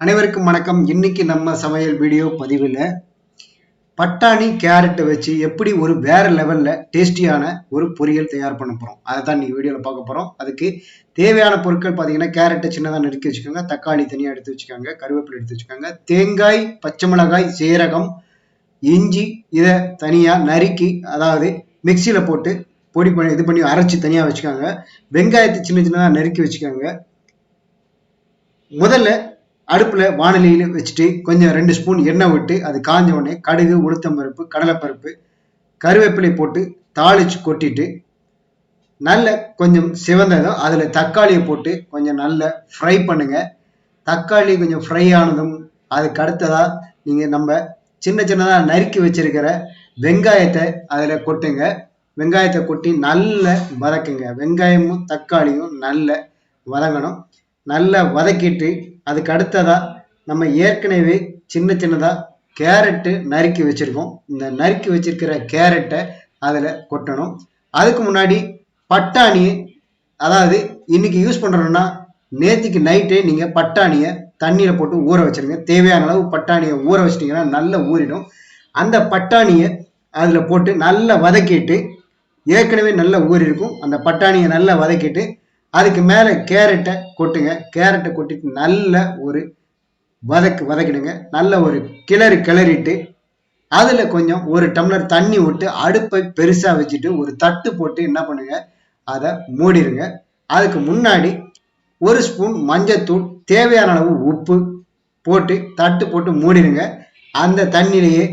அனைவருக்கும் வணக்கம். இன்னைக்கு நம்ம சமையல் வீடியோ பதிவில் பட்டாணி கேரட்டை வச்சு எப்படி ஒரு வேற லெவல்ல டேஸ்டியான ஒரு பொரியல் தயார் பண்ண போறோம். அதை தான் நீங்க வீடியோவில் பார்க்க போறோம். அதுக்கு தேவையான பொருட்கள் பார்த்தீங்கன்னா, கேரட்டை சின்னதாக நறுக்கி வச்சுக்கோங்க, தக்காளி தனியாக எடுத்து வச்சுக்கோங்க, கருவேப்பிலை எடுத்து வச்சுக்கோங்க, தேங்காய், பச்சை மிளகாய், சீரகம், இஞ்சி இதை தனியாக நறுக்கி, அதாவது மிக்சியில் போட்டு பொடி பண்ணி இது பண்ணி அரைச்சி தனியாக வச்சுக்கோங்க. வெங்காயத்தை சின்ன சின்னதாக நறுக்கி வச்சுக்கோங்க. முதல்ல அடுப்புல வாணலியில வச்சுட்டு கொஞ்சம் 2 ஸ்பூன் எண்ணெய் விட்டு அது காஞ்ச உடனே கடுகு, உளுத்தம்பருப்பு, கடலைப்பருப்பு, கருவேப்பிலை போட்டு தாளிச்சு கொட்டிட்டு நல்ல கொஞ்சம் சிவந்ததும் அதுல தக்காளியை போட்டு கொஞ்சம் நல்லா ஃப்ரை பண்ணுங்க. தக்காளி கொஞ்சம் ஃப்ரை ஆனதும் அதுக்கு அடுத்ததா நீங்க நம்ம சின்ன சின்னதா நறுக்கி வச்சிருக்கிற வெங்காயத்தை அதுல கொட்டுங்க. வெங்காயத்தை கொட்டி நல்லா வதக்குங்க. வெங்காயமும் தக்காளியும் நல்ல வதங்கணும். நல்லா வதக்கிட்டு அதுக்கு அடுத்ததா நம்ம ஏற்கனவே சின்ன சின்னதா கேரட்டு நறுக்கி வச்சிருக்கோம். இந்த நறுக்கி வச்சிருக்கிற கேரட்டை அதுல கொட்டணும். அதுக்கு முன்னாடி பட்டாணி, அதாவது இன்னைக்கு யூஸ் பண்றோம்னா நேற்றுக்கு நைட்டே நீங்க பட்டாணியை தண்ணியில போட்டு ஊற வச்சிருங்க. தேவையான அளவு பட்டாணியை ஊற வச்சிட்டீங்கன்னா நல்லா ஊறிடும். அந்த பட்டாணியை அதுல போட்டு நல்லா வதக்கிட்டு, ஏற்கனவே நல்லா ஊறி இருக்கும் அந்த பட்டாணியை நல்லா வதக்கிட்டு அதுக்கு மேல கேரட்டை கொட்டுங்க. கேரட்டை கொட்டிட்டு நல்ல ஒரு வதக்கிடுங்க. நல்ல ஒரு கிளறிட்டு அதுல கொஞ்சம் ஒரு டம்ளர் தண்ணி விட்டு அடுப்பை பெருசா வச்சுட்டு ஒரு தட்டு போட்டு என்ன பண்ணுங்க, அதை மூடிடுங்க. அதுக்கு முன்னாடி 1 ஸ்பூன் மஞ்சத்தூள், தேவையான அளவு உப்பு போட்டு தட்டு போட்டு மூடிடுங்க. அந்த தண்ணியிலேயே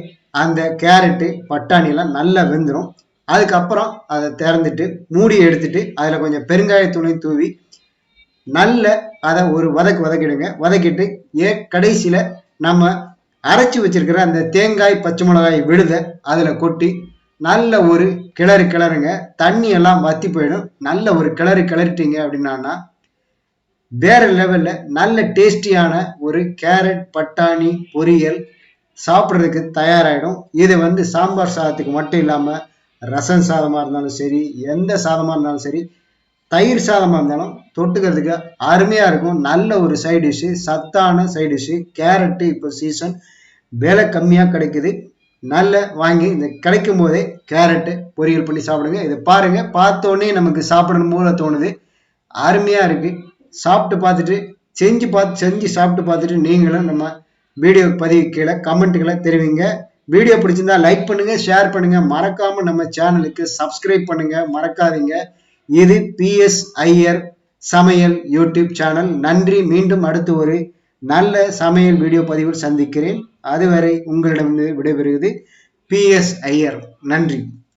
அந்த கேரட்டு பட்டாணி எல்லாம் நல்லா வெந்துடும். அதுக்கப்புறம் அதை திறந்துட்டு மூடி எடுத்துட்டு அதுல கொஞ்சம் பெருங்காயத்தூளையும் தூவி நல்ல அதை ஒரு வதக்கிடுங்க. வதக்கிட்டு கடைசியில நம்ம அரைச்சி வச்சிருக்கிற அந்த தேங்காய், பச்சை மிளகாய் விழுத அதுல கொட்டி நல்ல ஒரு கிளறுங்க. தண்ணி எல்லாம் வத்தி போயிடும். நல்ல ஒரு கிளறிட்டீங்க அப்படின்னா வேற லெவல்ல நல்ல டேஸ்டியான ஒரு கேரட் பட்டாணி பொரியல் சாப்பிட்றதுக்கு தயாராகிடும். இது சாம்பார் சாதத்துக்கு மட்டும் இல்லாம ரசம் சாதமா இருந்தாலும் சரி, எந்த சாதமா இருந்தாலும் சரி, தயிர் சாதமா இருந்தாலும் தொட்டுக்கிறதுக்கு அருமையா இருக்கும். நல்ல ஒரு சைட் டிஷ், சத்தான சைட் டிஷ். கேரட்டு இப்போ சீசன், விலை கம்மியா கிடைக்குது. நல்ல வாங்கி இந்த கிடைக்கும் போதே கேரட்டு பொரியல் பண்ணி சாப்பிடுங்க. இதை பாருங்க, பார்த்தோன்னே நமக்கு சாப்பிடணும் போல தோணுது. அருமையா இருக்கு. சாப்பிட்டு பார்த்துட்டு செஞ்சு சாப்பிட்டு பார்த்துட்டு நீங்களும் நம்ம வீடியோ பதிவு கீழே கமெண்ட்டுகளை தெரிவிங்க. வீடியோ பிடிச்சிருந்தா லைக் பண்ணுங்க, ஷேர் பண்ணுங்க, மறக்காம நம்ம சேனலுக்கு சப்ஸ்கிரைப் பண்ணுங்க, மறக்காதீங்க. இது PS ஐயர் சமையல் யூடியூப் சேனல். நன்றி. மீண்டும் அடுத்து ஒரு நல்ல சமையல் வீடியோ பதிவில் சந்திக்கிறேன். அதுவரை உங்களிடமிருந்து விடைபெறுகிறது PS ஐயர். நன்றி.